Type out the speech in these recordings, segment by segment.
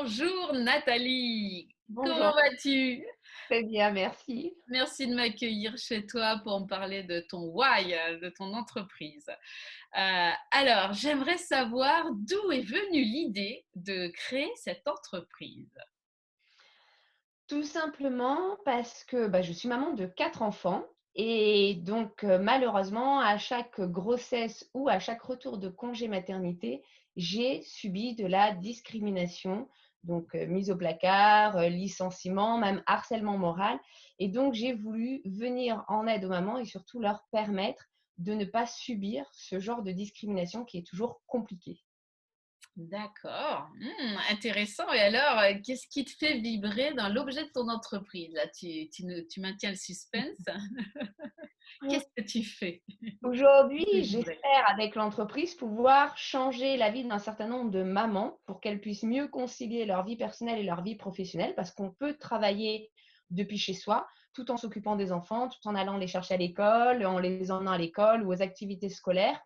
Bonjour Nathalie, Bonjour, comment vas-tu? très bien, merci. Merci de m'accueillir chez toi pour me parler de ton why, de ton entreprise. Alors, j'aimerais savoir d'où est venue l'idée de créer cette entreprise. Tout simplement parce que je suis maman de 4 enfants et donc malheureusement, à chaque grossesse ou à chaque retour de congé maternité, j'ai subi de la discrimination, donc mise au placard, licenciement, même harcèlement moral et donc j'ai voulu venir en aide aux mamans et surtout leur permettre de ne pas subir ce genre de discrimination qui est toujours compliqué. D'accord, intéressant. Et alors, qu'est-ce qui te fait vibrer dans l'objet de ton entreprise? Là, tu maintiens le suspense. Qu'est-ce que tu fais? Qui Aujourd'hui, te fait vibrer? j'espère avec l'entreprise pouvoir changer la vie d'un certain nombre de mamans pour qu'elles puissent mieux concilier leur vie personnelle et leur vie professionnelle parce qu'on peut travailler depuis chez soi tout en s'occupant des enfants, tout en allant les chercher à l'école, en les emmenant à l'école ou aux activités scolaires.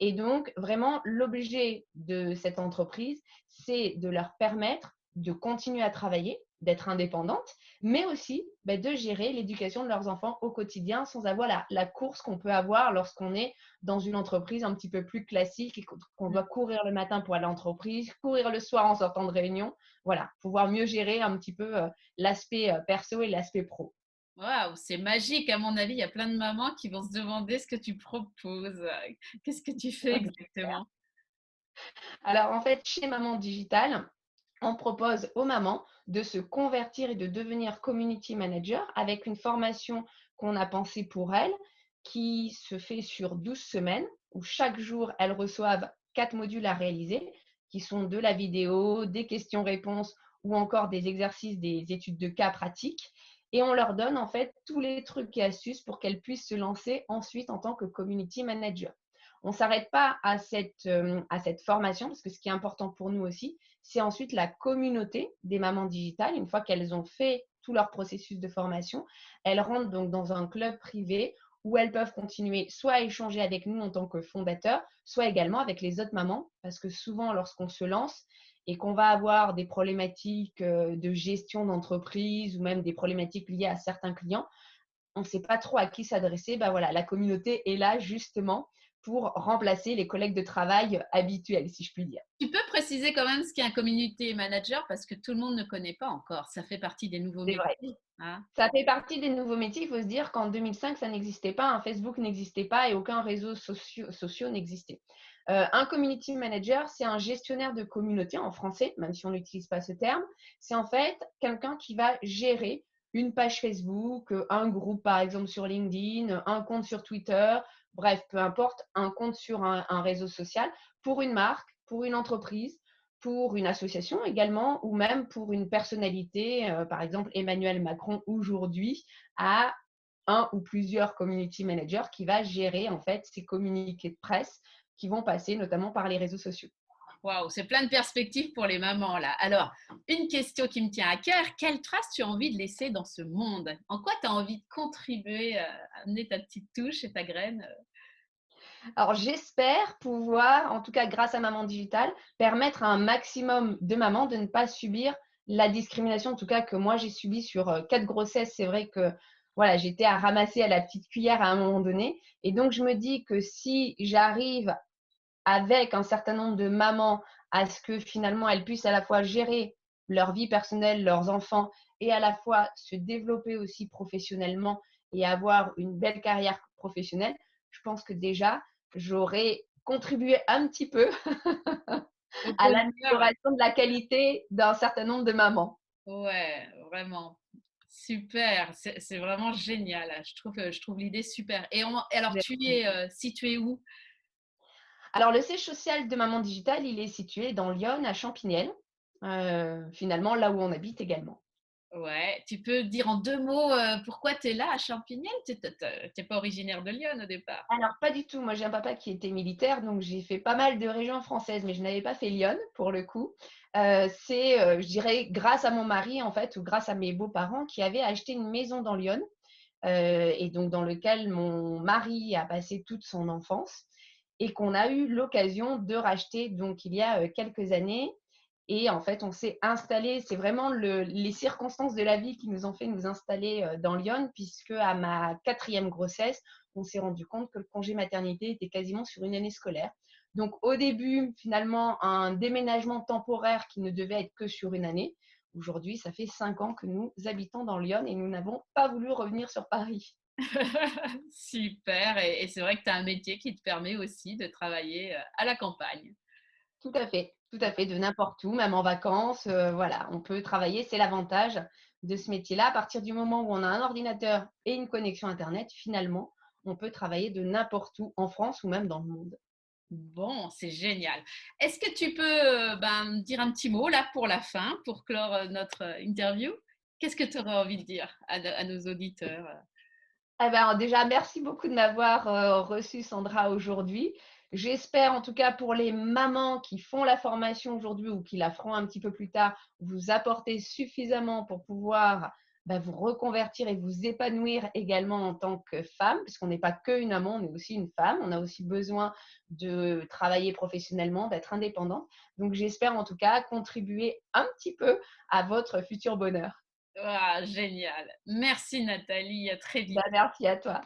Et donc, vraiment, l'objet de cette entreprise, c'est de leur permettre de continuer à travailler, d'être indépendantes, mais aussi de gérer l'éducation de leurs enfants au quotidien sans avoir la course qu'on peut avoir lorsqu'on est dans une entreprise un petit peu plus classique et qu'on doit courir le matin pour aller à l'entreprise, courir le soir en sortant de réunion. Voilà, pouvoir mieux gérer un petit peu l'aspect perso et l'aspect pro. Waouh, c'est magique. À mon avis, il y a plein de mamans qui vont se demander ce que tu proposes. Qu'est-ce que tu fais exactement? Alors en fait, chez Maman Digital, on propose aux mamans de se convertir et de devenir community manager avec une formation qu'on a pensée pour elles, qui se fait sur 12 semaines, où chaque jour, elles reçoivent 4 modules à réaliser, qui sont de la vidéo, des questions-réponses ou encore des exercices, des études de cas pratiques. Et on leur donne en fait tous les trucs et astuces pour qu'elles puissent se lancer ensuite en tant que community manager. On ne s'arrête pas à cette formation, parce que ce qui est important pour nous aussi, c'est ensuite la communauté des mamans digitales. Une fois qu'elles ont fait tout leur processus de formation, elles rentrent donc dans un club privé où elles peuvent continuer soit à échanger avec nous en tant que fondateurs, soit également avec les autres mamans, parce que souvent lorsqu'on se lance et qu'on va avoir des problématiques de gestion d'entreprise ou même des problématiques liées à certains clients, on ne sait pas trop à qui s'adresser. Voilà, la communauté est là justement pour remplacer les collègues de travail habituels, si je puis dire. Tu peux préciser quand même ce qu'est un community manager parce que tout le monde ne connaît pas encore. Ça fait partie des nouveaux C'est vrai. métiers, hein. Ça fait partie des nouveaux métiers. Il faut se dire qu'en 2005, ça n'existait pas, un Facebook n'existait pas et aucun réseau social n'existait. Un community manager, c'est un gestionnaire de communauté en français, même si on n'utilise pas ce terme. C'est en fait quelqu'un qui va gérer une page Facebook, un groupe par exemple sur LinkedIn, un compte sur Twitter, bref, peu importe, un compte sur un réseau social pour une marque, pour une entreprise, pour une association également, ou même pour une personnalité, par exemple Emmanuel Macron aujourd'hui a un ou plusieurs community managers qui va gérer en fait ces communiqués de presse qui vont passer notamment par les réseaux sociaux. Waouh, c'est plein de perspectives pour les mamans là. Alors, une question qui me tient à cœur, quelle trace tu as envie de laisser dans ce monde? En quoi tu as envie de contribuer, amener ta petite touche et ta graine? Alors j'espère pouvoir, en tout cas grâce à Maman Digital, permettre à un maximum de mamans de ne pas subir la discrimination, en tout cas que moi j'ai subi sur 4 grossesses. C'est vrai que voilà, j'étais à ramasser à la petite cuillère à un moment donné. Et donc je me dis que si j'arrive avec un certain nombre de mamans à ce que finalement elles puissent à la fois gérer leur vie personnelle, leurs enfants et à la fois se développer aussi professionnellement et avoir une belle carrière professionnelle, je pense que déjà j'aurais contribué un petit peu Au à bonheur. l'amélioration de la qualité d'un certain nombre de mamans. Ouais, vraiment. Super, c'est vraiment génial. Je trouve l'idée super. Alors, tu es situé où? Alors le siège social de Maman Digital, il est situé dans Lyon, à Champignelles, finalement là où on habite également. Ouais, tu peux dire en 2 mots, pourquoi tu es là à Champignelles? Tu pas originaire de Lyon au départ? Alors pas du tout, moi j'ai un papa qui était militaire, donc j'ai fait pas mal de régions françaises, mais je n'avais pas fait Lyon pour le coup. Je dirais grâce à mon mari en fait, ou grâce à mes beaux-parents qui avaient acheté une maison dans Lyon, et donc dans lequel mon mari a passé toute son enfance et qu'on a eu l'occasion de racheter donc il y a, quelques années Et en fait, on s'est installé, c'est vraiment les circonstances de la vie qui nous ont fait nous installer dans Lyon, puisque à ma 4e grossesse, on s'est rendu compte que le congé maternité était quasiment sur une année scolaire. Donc au début, finalement, un déménagement temporaire qui ne devait être que sur une année. Aujourd'hui, ça fait 5 ans que nous habitons dans Lyon et nous n'avons pas voulu revenir sur Paris. Super, et c'est vrai que tu as un métier qui te permet aussi de travailler à la campagne. Tout à fait, de n'importe où, même en vacances, voilà, on peut travailler. C'est l'avantage de ce métier-là. À partir du moment où on a un ordinateur et une connexion internet, finalement, on peut travailler de n'importe où en France ou même dans le monde. Bon, c'est génial. Est-ce que tu peux me dire un petit mot là pour la fin, pour clore notre interview? Qu'est-ce que tu aurais envie de dire à nos auditeurs? Eh ben, déjà, merci beaucoup de m'avoir, reçue Sandra aujourd'hui. J'espère en tout cas pour les mamans qui font la formation aujourd'hui ou qui la feront un petit peu plus tard, vous apporter suffisamment pour pouvoir, vous reconvertir et vous épanouir également en tant que femme, parce qu'on n'est pas qu'une maman, on est aussi une femme. On a aussi besoin de travailler professionnellement, d'être indépendante. Donc j'espère en tout cas contribuer un petit peu à votre futur bonheur. Ah, génial. Merci Nathalie, à très vite. Merci à toi.